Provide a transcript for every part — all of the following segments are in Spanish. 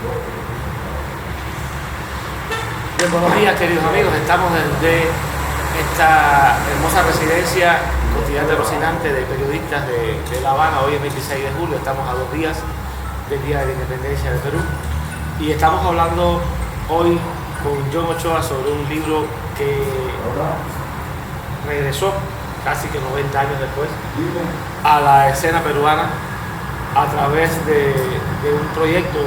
Bien, buenos días, queridos amigos. Estamos desde esta hermosa residencia cotidiana de Rocinante de periodistas de La Habana. Hoy es 26 de julio, estamos a 2 días del Día de la Independencia de Perú. Y estamos hablando hoy con John Ochoa sobre un libro que regresó casi que 90 años después a la escena peruana a través de un proyecto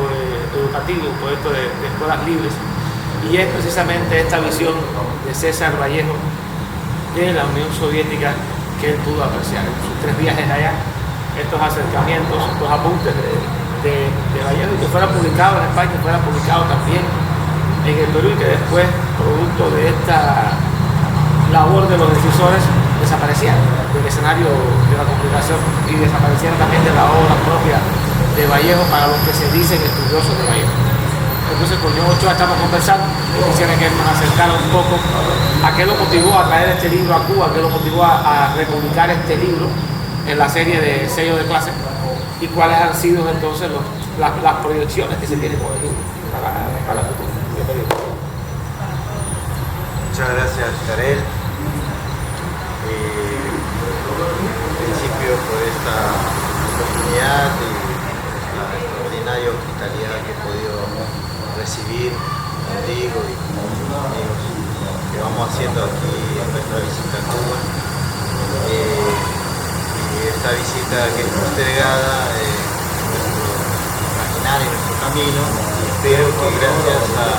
educativo, un proyecto de escuelas libres. Y es precisamente esta visión de César Vallejo de la Unión Soviética que él pudo apreciar en sus 3 viajes allá, estos acercamientos, estos apuntes de Vallejo, y que fueran publicados en España, fueran publicados también en el Perú, y que después, producto de esta labor de los decisores, desaparecieran del escenario de la comunicación y desaparecieran también de la obra propia de Vallejo para los que se dicen estudiosos de Vallejo. Entonces con John Ochoa estamos conversando. Yo quisiera que él nos acercara un poco a qué lo motivó a traer este libro a Cuba, qué lo motivó a republicar este libro en la serie de Sello de Clase, y cuáles han sido entonces las proyecciones que se tienen con el libro para el futuro. Bienvenido. Muchas gracias, Karel. En principio por esta oportunidad y la extraordinaria hospitalidad que he podido recibir contigo y con tus amigos que vamos haciendo aquí en nuestra visita a Cuba. Y esta visita que es postergada en nuestro imaginar y nuestro camino, y espero que gracias a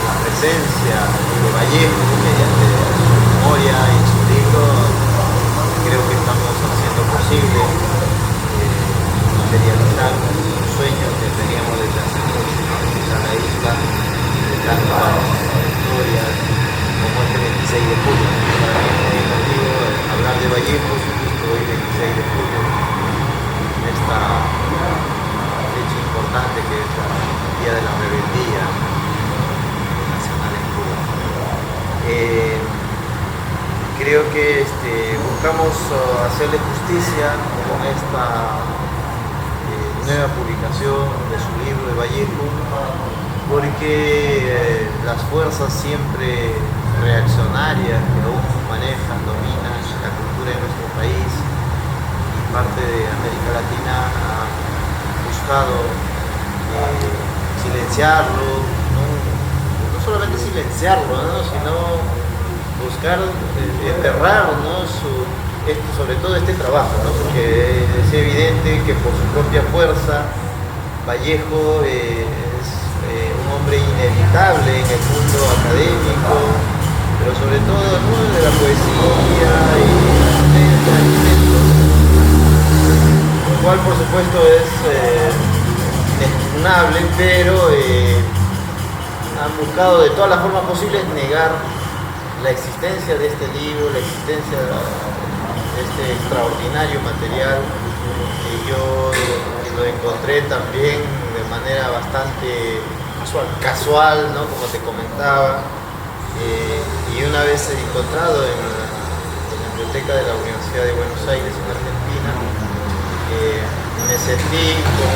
la presencia de Vallejo mediante su memoria y su libro, creo que estamos haciendo posible materializar un sueño que teníamos desde hace mucho, a la isla de tantas historias como este 26 de julio. Para mí es muy emotivo hablar de Vallejo, justo hoy 26 de julio, en esta fecha importante que es el Día de la Rebeldía Nacional en Cuba. Creo que buscamos hacerle justicia con esta nueva publicación de su libro de Vallejo, porque las fuerzas siempre reaccionarias que aún manejan, dominan la cultura de nuestro país y parte de América Latina han buscado silenciarlo, no solamente silenciarlo, sino buscar enterrar, sobre todo este trabajo, porque es evidente que por su propia fuerza Vallejo es un hombre inevitable en el mundo académico, pero sobre todo en el mundo de la poesía y la literatura, lo cual por supuesto es inexpugnable, pero han buscado de todas las formas posibles negar la existencia de este libro, la existencia de este extraordinario material, que yo lo encontré también de manera bastante casual, como te comentaba, y una vez encontrado en la biblioteca de la Universidad de Buenos Aires en Argentina, me sentí con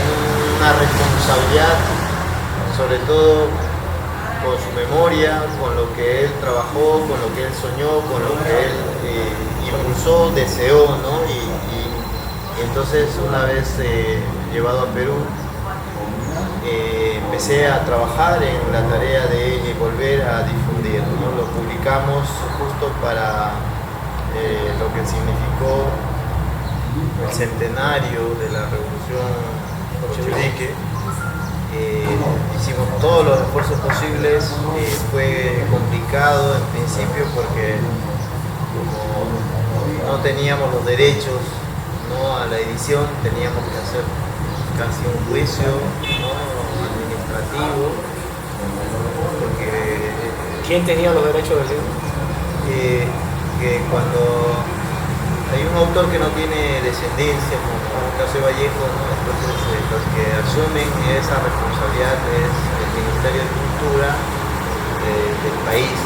una responsabilidad, sobre todo con su memoria, con lo que él trabajó, con lo que él soñó, con lo que él impulsó, deseó, y entonces una vez llevado a Perú, empecé a trabajar en la tarea de volver a difundir, Lo publicamos justo para lo que significó el centenario de la Revolución Bolchevique. Hicimos todos los esfuerzos posibles, fue complicado en principio porque como no teníamos los derechos a la edición, teníamos que hacer casi un juicio administrativo, porque ¿quién tenía los derechos del libro? Que cuando hay un autor que no tiene descendencia, como el caso de Vallejo, entonces los que asumen esa responsabilidad es el Ministerio de Cultura del país,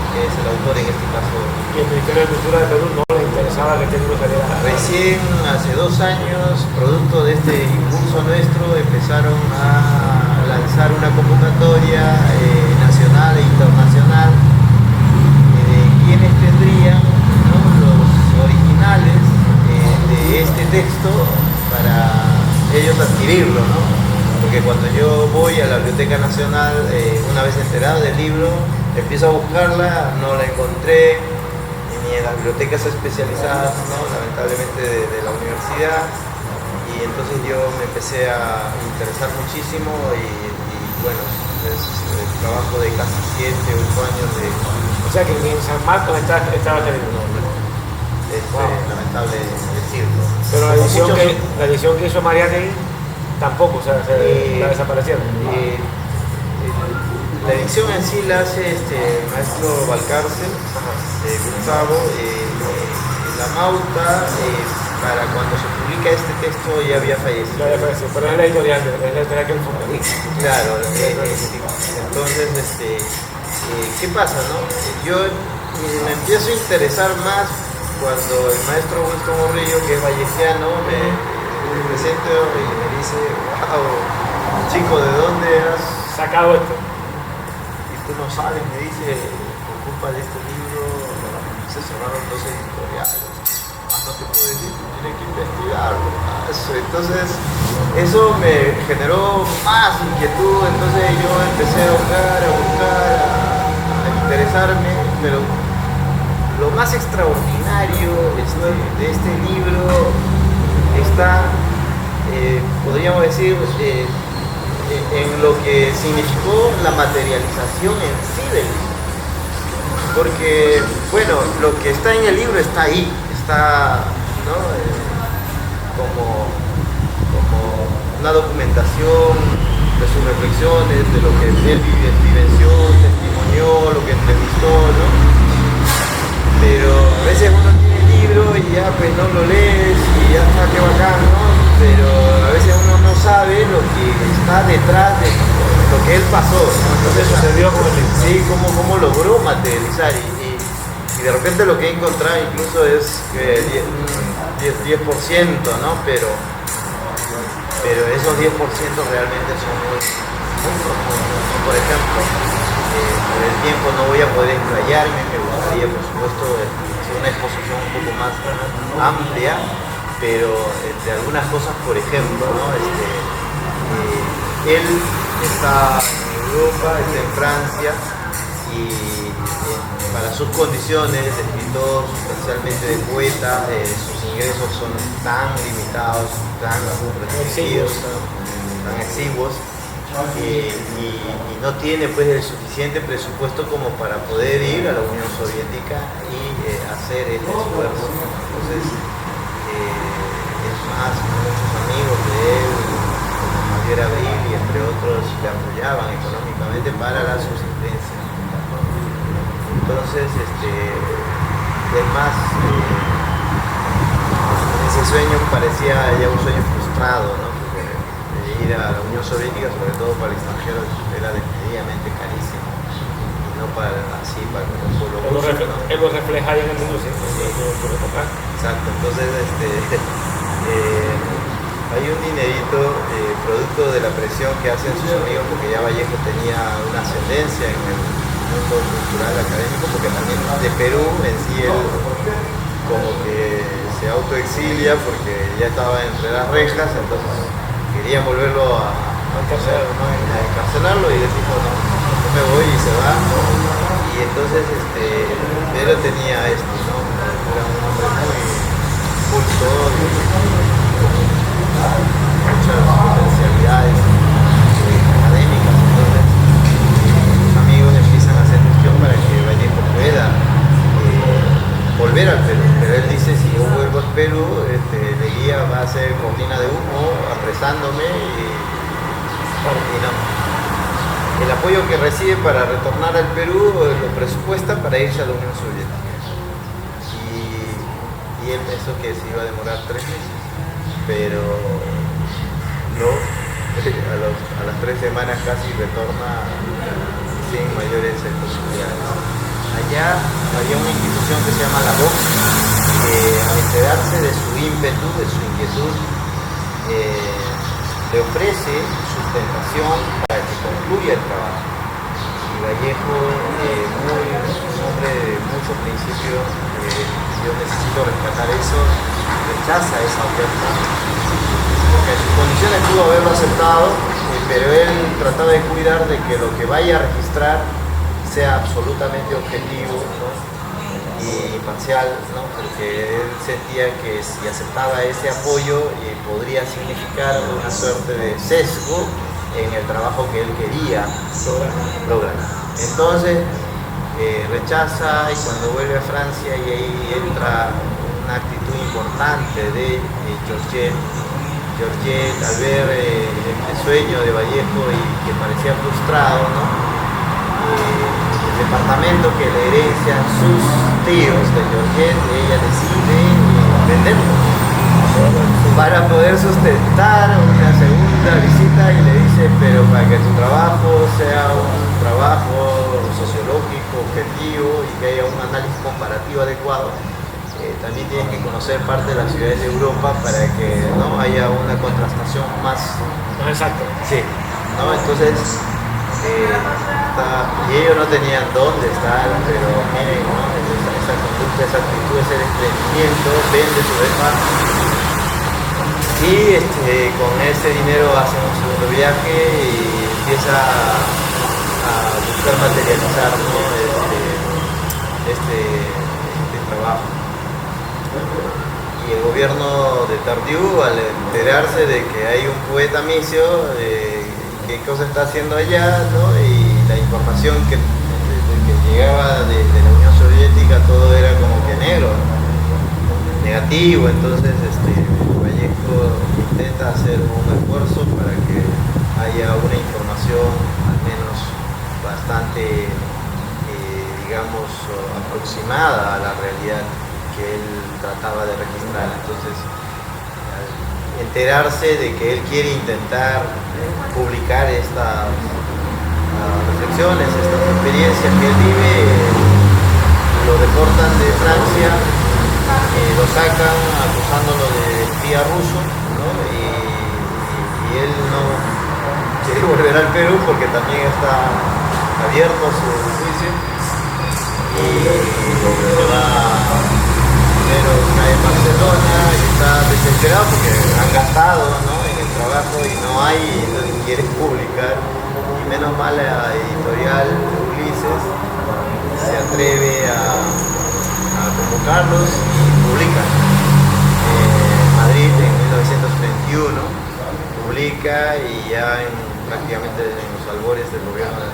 de que es el autor en este caso. Y el Ministerio de Cultura de Perú no le interesaba que este libro saliera. Recién hace 2 años, producto de este impulso nuestro, empezaron a lanzar una convocatoria nacional e internacional de quienes tendrían, ¿no?, los originales de este texto para ellos adquirirlo, ¿no? Porque cuando yo voy a la Biblioteca Nacional, una vez enterado del libro, empiezo a buscarla, no la encontré ni en las bibliotecas especializadas, ¿no?, lamentablemente de la universidad, y entonces yo me empecé a interesar muchísimo y bueno, es el trabajo de casi 7, 8 años de... O sea que en San Marcos estaba este libro. Es lamentable decirlo. Pero la edición que hizo Mariátegui tampoco, o sea, la desaparecieron. La edición en sí la hace el maestro Valcárcel, Gustavo. La Mauta, para cuando se publica este texto ya había fallecido. Pero es la editorial que él fundó. Claro, entonces, ¿qué pasa, no? Yo me empiezo a interesar más cuando el maestro Winston Morrillo, que es valleciano, me presenta y me dice: wow, chico, ¿de dónde has sacado esto? Y tú no sabes, me dice, por culpa de este libro se cerraron 2 editoriales. No te puedo decir, tienes que investigarlo. Entonces, eso me generó más inquietud. Entonces yo empecé a buscar, a interesarme, pero lo más extraordinario de este libro está, podríamos decir, en lo que significó la materialización en sí del libro. Porque, bueno, lo que está en el libro está ahí, está, ¿no?, como una documentación de sus reflexiones, de lo que él vivenció, testimonió, lo que entrevistó, ¿no? Pero a veces uno tiene el libro y ya pues no lo lees y ya está, qué bacán, ¿no? Pero a veces uno no sabe lo que está detrás de lo que él pasó, ¿no? Entonces sucedió con él. Sí, cómo logró materializar y de repente lo que he encontrado incluso es que 10%, ¿no? Pero esos 10% realmente son muy profundos. Por ejemplo, por el tiempo no voy a poder explayarme, me gustaría por supuesto hacer una exposición un poco más amplia, pero entre algunas cosas, por ejemplo, ¿no?, él está en Europa, está en Francia, y para sus condiciones de escritor, especialmente de poeta, sus ingresos son tan limitados, tan restringidos, tan exiguos, y no tiene pues el suficiente presupuesto como para poder ir a la Unión Soviética y hacer este esfuerzo. Entonces, es más, muchos amigos de él, como Javier Abril y entre otros, le apoyaban económicamente para la subsistencia. Entonces, es más, ese sueño parecía ya un sueño frustrado, ¿no? Porque ir a la Unión Soviética, sobre todo para el extranjero, era definitivamente carísimo. Y no para un solo uso, ¿no? Él lo refleja ahí en el mundo, sí. Exacto, entonces hay un dinerito producto de la presión que hacen sus amigos, porque ya Vallejo tenía una ascendencia en el mundo cultural académico, porque también de Perú en sí él como que se autoexilia porque ya estaba entre las rejas, entonces querían volverlo a encarcelarlo y dijo no me voy, y se va. Y entonces Pedro tenía esto, ¿no? Era un hombre muy culto, muchas potencialidades académicas. Entonces sus amigos empiezan a hacer gestión para que Vallejo pueda volver al Perú, pero él dice: si yo vuelvo al Perú, Leguía va a ser cortina de humo, apresándome y no. El apoyo que recibe para retornar al Perú lo presupuesta para irse a la Unión Soviética, y él pensó que se iba a demorar 3 meses, pero no, a las 3 semanas casi retorna sin mayores posibilidades. allá había una institución que se llama la Vox, que al enterarse de su ímpetu, de su inquietud, le ofrece sustentación para que concluya el trabajo. Y Vallejo, un hombre de muchos principios, yo necesito rescatar eso, rechaza esa oferta, porque en sus condiciones pudo haberlo aceptado, pero él trataba de cuidar de que lo que vaya a registrar sea absolutamente objetivo, ¿no? Y imparcial, ¿no? Porque él sentía que si aceptaba ese apoyo podría significar una suerte de sesgo en el trabajo que él quería lograr. Entonces rechaza, y cuando vuelve a Francia y ahí entra una actitud importante de Georgette, al ver el sueño de Vallejo y que parecía frustrado, ¿no? El departamento que le herencian sus tíos de Georgette, ella decide venderlo para poder sustentar una segunda visita, y le dice, pero para que tu trabajo sea un trabajo sociológico, objetivo, y que haya un análisis comparativo adecuado, también tienes que conocer parte de las ciudades de Europa para que no haya una contrastación más exacta. Sí, ¿no? Entonces y ellos no tenían dónde estar, pero miren, ¿no? Esa conducta, esa actitud, ese desprendimiento, vende su departamento y con ese dinero hace un segundo viaje y empieza a buscar materializar, ¿no? este trabajo. Y el gobierno de Tardieu, al enterarse de que hay un poeta misio, qué cosa está haciendo allá, ¿no? Y la información que llegaba de la Unión Soviética, todo era como que negro, negativo. Entonces Vallejo intenta hacer un esfuerzo para que haya una información al menos bastante digamos aproximada a la realidad que él trataba de registrar. Entonces, al enterarse de que él quiere intentar publicar estas reflexiones, estas experiencias que él vive, lo deportan de Francia, lo sacan acusándolo de espía ruso, ¿no? Y él no quiere volver al Perú porque también está abierto a su juicio, y se va primero cae en Barcelona y está desesperado porque han gastado, ¿no? En el trabajo y no hay, entonces quiere publicar, y menos mal la editorial Ulises se atreve a convocarlos y publican. Madrid en 1931 publica, y ya prácticamente en los albores del gobierno del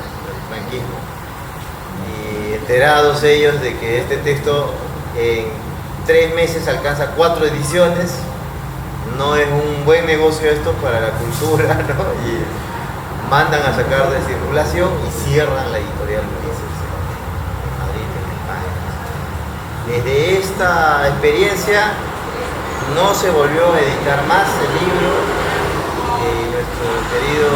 franquismo, y enterados ellos de que este texto en 3 meses alcanza 4 ediciones, no es un buen negocio esto para la cultura, ¿no? Y mandan a sacar de circulación y cierran la editorial Ulises en Madrid, en España. Desde esta experiencia no se volvió a editar más el libro. Nuestro querido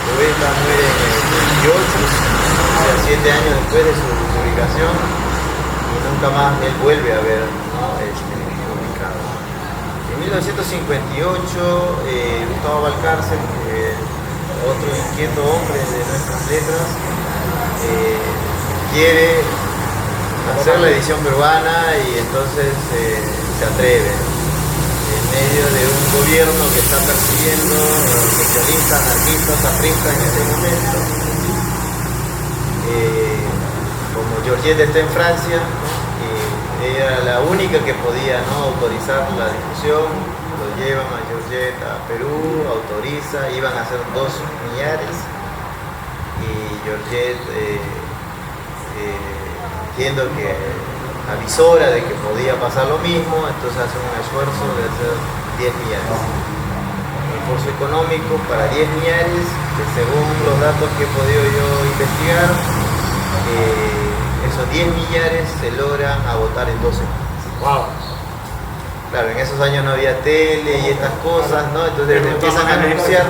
poeta muere en el 28, o sea, 7 años después de su publicación, y nunca más él vuelve a ver, ¿no? Publicado. En 1958, Gustavo Valcárcel, otro inquieto hombre de nuestras letras, quiere hacer la edición peruana, y entonces se atreve, en medio de un gobierno que está persiguiendo a los socialistas, anarquistas, apristas en ese momento. Como Georgette está en Francia, ella era la única que podía, ¿no?, autorizar la difusión, lo llevan a Georgette a Perú, autoriza, iban a ser 2 millares, y Georgette, viendo que avisora de que podía pasar lo mismo, entonces hace un esfuerzo de hacer 10 millares. Un esfuerzo económico para 10 millares, que según los datos que he podido yo investigar, esos 10 millares se logran agotar en 12 meses. Wow. Claro, en esos años no había tele y estas cosas, ¿no? Entonces empiezan a anunciar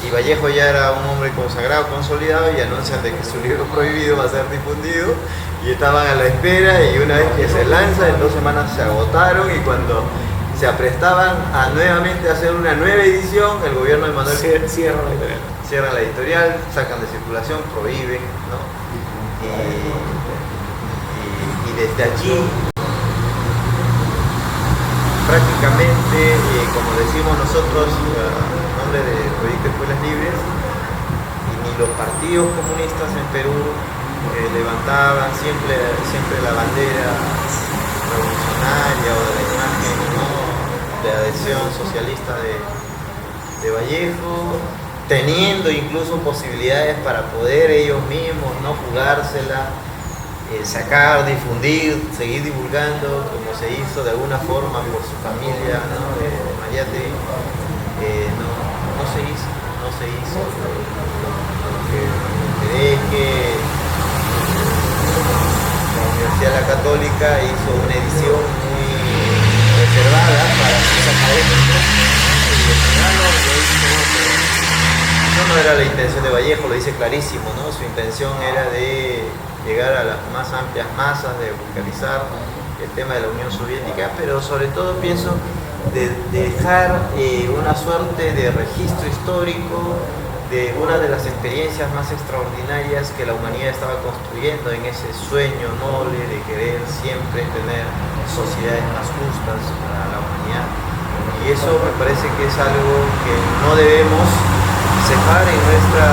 y Vallejo ya era un hombre consagrado, consolidado, y anuncian de que su libro prohibido va a ser difundido, y estaban a la espera, y una vez que se lanza, en 2 semanas se agotaron, y cuando se aprestaban a nuevamente hacer una nueva edición, el gobierno de Manuel cierra la editorial, sacan de circulación, prohíben, ¿no? Y desde allí prácticamente, como decimos nosotros, en nombre del Proyecto Escuelas Libres, y ni los partidos comunistas en Perú levantaban siempre la bandera revolucionaria o de la imagen, ¿no?, de adhesión socialista de Vallejo, teniendo incluso posibilidades para poder ellos mismos no jugársela, sacar, difundir, seguir divulgando, como se hizo de alguna forma por su familia, ¿no?, de Mariátegui. No se hizo lo que deje. La Universidad de la Católica hizo una edición muy reservada para sus académicos, y no era la intención de Vallejo, lo dice clarísimo, ¿no? Su intención era de llegar a las más amplias masas, de vulgarizar el tema de la Unión Soviética, pero sobre todo pienso de dejar una suerte de registro histórico de una de las experiencias más extraordinarias que la humanidad estaba construyendo en ese sueño noble de querer siempre tener sociedades más justas para la humanidad. Y eso me parece que es algo que no debemos cejar en nuestra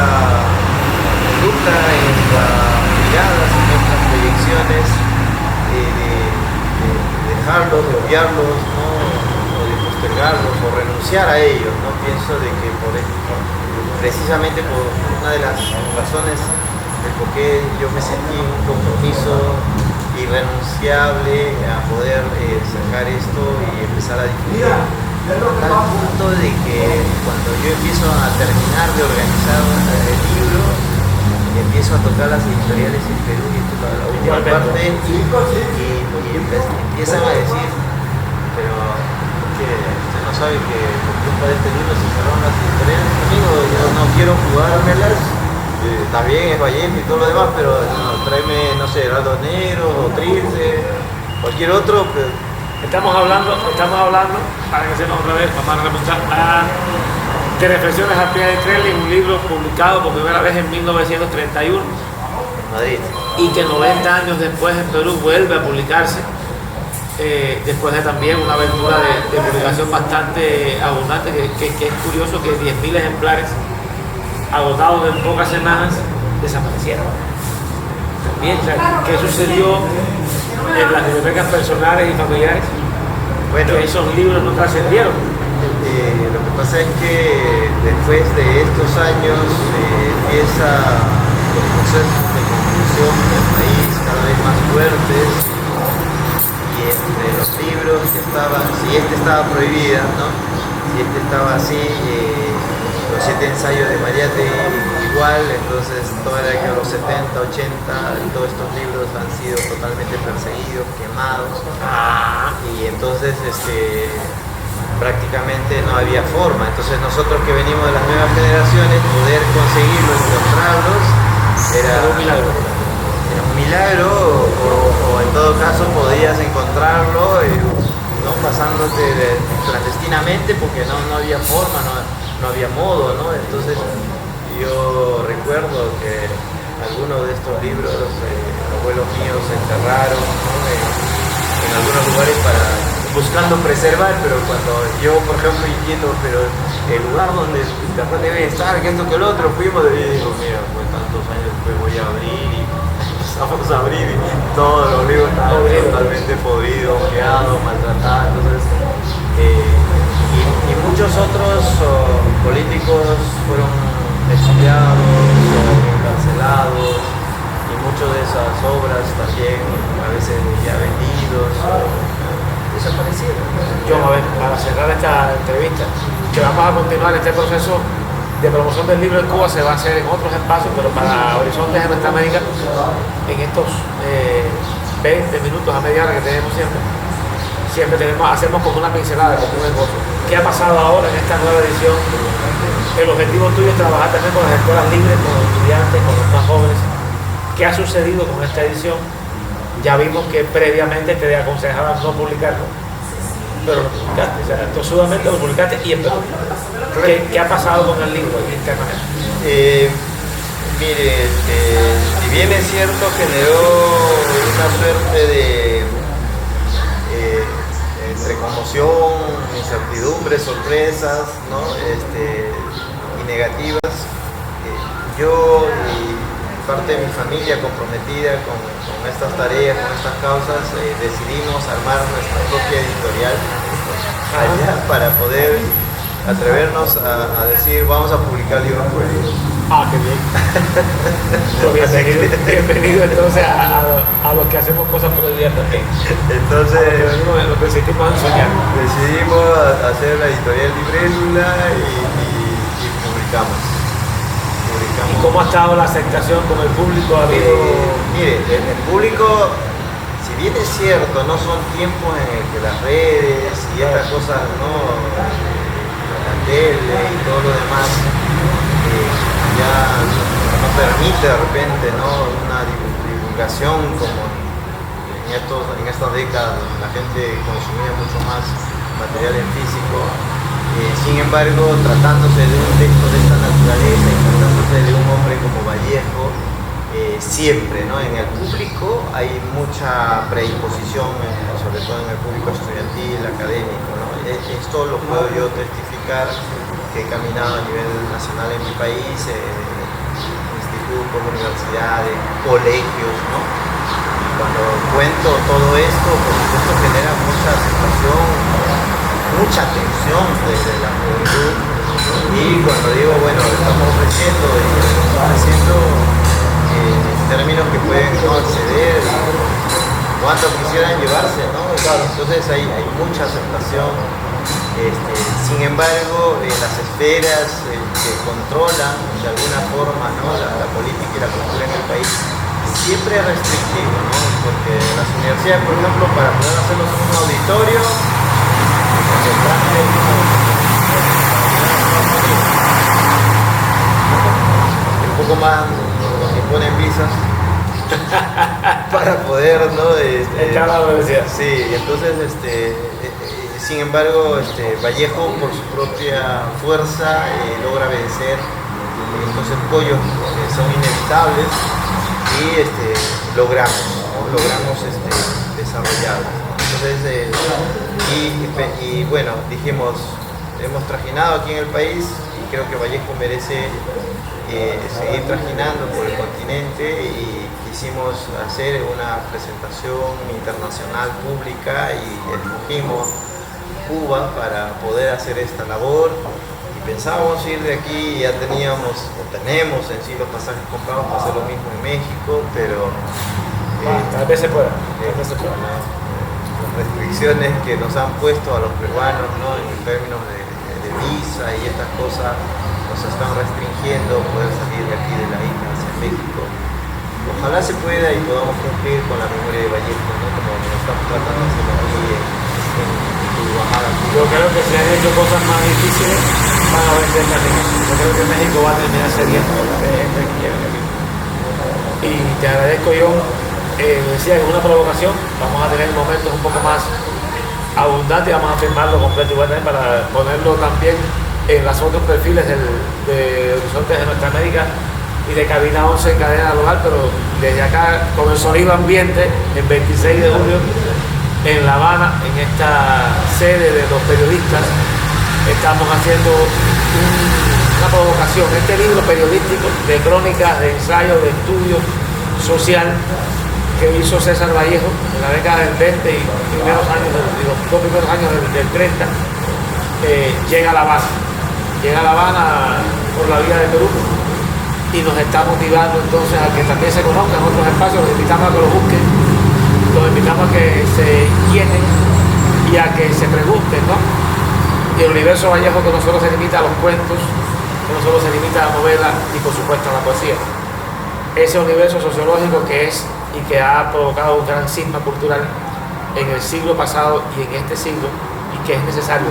conducta, en nuestras miradas, en nuestras proyecciones, de dejarlos, de obviarlos, ¿no?, o de postergarlos o renunciar a ellos, ¿no? Pienso de que precisamente por una de las razones de por qué yo me sentí un compromiso irrenunciable a poder sacar esto y empezar a difundir, al punto de que cuando yo empiezo a terminar de organizar el libro, empiezo a tocar las editoriales en Perú, y esto es la última parte, y empiezan a decir, pero que usted no sabe que por culpa de este libro se cerraron las editoriales. Amigo, yo no quiero jugármelas, está bien, es Vallejo y todo lo demás, pero no, tráeme, no sé, Heraldo Negro o Trilce, cualquier otro. Pero... Estamos hablando, para que seamos otra vez, vamos a remontar de Reflexiones al pie del tren, un libro publicado por primera vez en 1931 en Madrid, y que 90 años después en Perú vuelve a publicarse, después de también una aventura de publicación bastante abundante, que es curioso que 10.000 ejemplares agotados en pocas semanas desaparecieron. También, o sea, ¿qué sucedió en las bibliotecas personales y familiares? Bueno, que esos libros no trascendieron. Lo que pasa es que después de estos años empieza los procesos de construcción del país cada vez más fuertes, y entre los libros que estaban, si este estaba prohibida, ¿no?, si este estaba así, los 7 ensayos de Mariátegui igual, entonces toda la década de los 70, 80, todos estos libros han sido totalmente perseguidos, quemados, y entonces prácticamente no había forma. Entonces nosotros que venimos de las nuevas generaciones, poder conseguirlos, encontrarlos, era un milagro, o en todo caso podías encontrarlo no pasándote clandestinamente, porque no había forma, no había modo, ¿no? Entonces yo recuerdo que algunos de estos libros abuelos míos se enterraron, ¿no?, en algunos lugares buscando preservar, pero cuando yo, por ejemplo, entiendo, pero el lugar donde después debe estar, que esto que el otro, fuimos y digo, mira, pues tantos años después voy a abrir, y empezamos a abrir, y todos los libros estaban totalmente podridos, ojeados, maltratados. Entonces, y muchos otros políticos fueron exiliados o cancelados, y muchas de esas obras también a veces ya vendidos o desaparecieron. Yo, a ver, para cerrar esta entrevista, que vamos a continuar este proceso de promoción del libro en Cuba, se va a hacer en otros espacios, pero para Horizontes de Nuestra América, en estos 20 minutos a media hora que tenemos siempre hacemos como una pincelada, como un esbozo. ¿Qué ha pasado ahora en esta nueva edición el objetivo tuyo es trabajar también con las escuelas libres, con los estudiantes, con los más jóvenes. ¿Qué ha sucedido con esta edición? Ya vimos que previamente te aconsejaban no publicarlo, pero lo publicaste, o sea, tosudamente lo publicaste y en Perú. ¿Qué ha pasado con el libro internamente? Mire, si bien es cierto, generó una suerte de entre conmoción, incertidumbre, sorpresas, ¿no? Y negativas. Yo y parte de mi familia comprometida con estas tareas, con estas causas, decidimos armar nuestra propia editorial allá para poder atrevernos a decir vamos a publicar libros por ellos. Ah, qué bien. Bienvenido entonces a los que hacemos cosas por el día también. Entonces, lo que decidimos soñar. Decidimos hacer la editorial Librélula y publicamos. ¿Y cómo ha estado la aceptación con el público? ¿Ha habido...? Mire, el público, si bien es cierto, no son tiempos en el que las redes y estas cosas, ¿no? La tele y todo lo demás ya no permite de repente, ¿no? Una divulgación como en estas décadas donde la gente consumía mucho más material en físico. Sin embargo, tratándose de un texto de esta naturaleza y tratándose de un hombre como Vallejo, siempre, ¿no? En el público hay mucha predisposición, sobre todo en el público estudiantil, académico, ¿no? Esto lo puedo yo testificar, que he caminado a nivel nacional en mi país, institutos, universidades, colegios, ¿no? Cuando cuento todo esto, por supuesto genera mucha aceptación, mucha atención desde la juventud, y cuando digo, bueno, estamos ofreciendo en términos que pueden no acceder, cuánto quisieran llevarse, ¿no? Entonces hay mucha aceptación. Sin embargo, las esferas que controlan de alguna forma, ¿no? la política y la cultura en el país siempre es restrictivo, ¿no? Porque las universidades, por ejemplo, para poder hacerlos en un auditorio, un poco más nos imponen visas para poder, ¿no? Entrar a la universidad. Sí, entonces sin embargo, Vallejo por su propia fuerza logra vencer estos escollos que son inevitables y logramos desarrollarlos. Entonces, y bueno, dijimos, hemos trajinado aquí en el país y creo que Vallejo merece seguir trajinando por el continente, y quisimos hacer una presentación internacional pública y escogimos Cuba para poder hacer esta labor, y pensábamos ir de aquí, ya tenemos en sí los pasajes comprados para hacer lo mismo en México, pero tal vez se pueda. Las restricciones que nos han puesto a los peruanos, ¿no? En términos de visa y estas cosas nos están restringiendo poder salir de aquí de la isla hacia México. Ojalá se pueda y podamos cumplir con la memoria de Vallejo, ¿no? Como nos estamos tratando de hacerlo aquí en Guadalajara. Yo creo que se han hecho cosas más difíciles para vender también. Yo creo que México va a terminar cediendo a la gente que quiere venir. Y te agradezco, John. Decía que es una provocación, vamos a tener momentos un poco más abundantes, vamos a firmarlo completo igual también para ponerlo también en los otros perfiles de Horizontes de Nuestra América y de Cabina 11 en cadena local, pero desde acá con el sonido ambiente, el 26 de julio en La Habana, en esta sede de los periodistas, estamos haciendo una provocación, este libro periodístico de crónicas, de ensayos, de estudio social que hizo César Vallejo en la década del 20 y los dos primeros años del 30, llega a La Habana por la vía de Perú, y nos está motivando entonces a que también se conozcan otros espacios. Los invitamos a que lo busquen, los invitamos a que se llenen y a que se pregunten, ¿no? Y el universo Vallejo que no solo se limita a los cuentos, que no solo se limita a la novela y por supuesto a la poesía. Ese universo sociológico que es y que ha provocado un gran cisma cultural en el siglo pasado y en este siglo, y que es necesario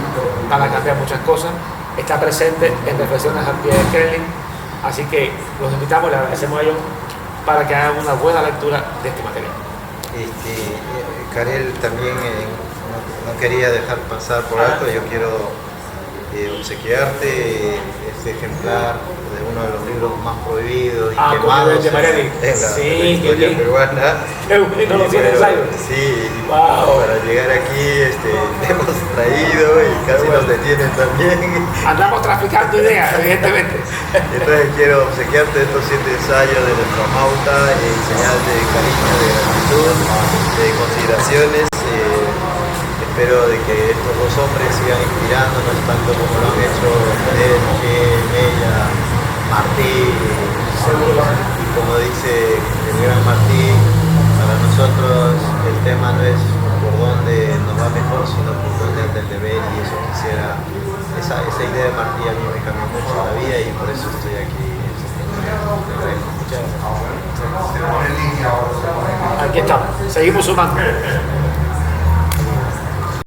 para cambiar muchas cosas, está presente en Reflexiones al Pie del Kremlin, así que los invitamos, le agradecemos a ellos para que hagan una buena lectura de este material. Karel también no quería dejar pasar por alto, yo quiero obsequiarte este ejemplar de uno de los libros más prohibidos y quemados de Mariani. en la historia peruana. Qué bueno, lo tiene ensayo. Sí, wow. Para llegar aquí hemos traído y casi nos detienen también. Andamos traficando ideas, evidentemente. Entonces quiero obsequiarte estos 7 ensayos de nuestra Mauta en señal de cariño, de gratitud, de consideraciones. Espero de que estos dos hombres sigan inspirándonos tanto como lo han hecho ella, Martí, y como dice el gran Martí, para nosotros el tema no es por dónde nos va mejor, sino por dónde anda el deber, y eso quisiera, esa idea de Martí a mí me cambió mucho la vida y por eso estoy aquí. Aquí estamos, seguimos sumando.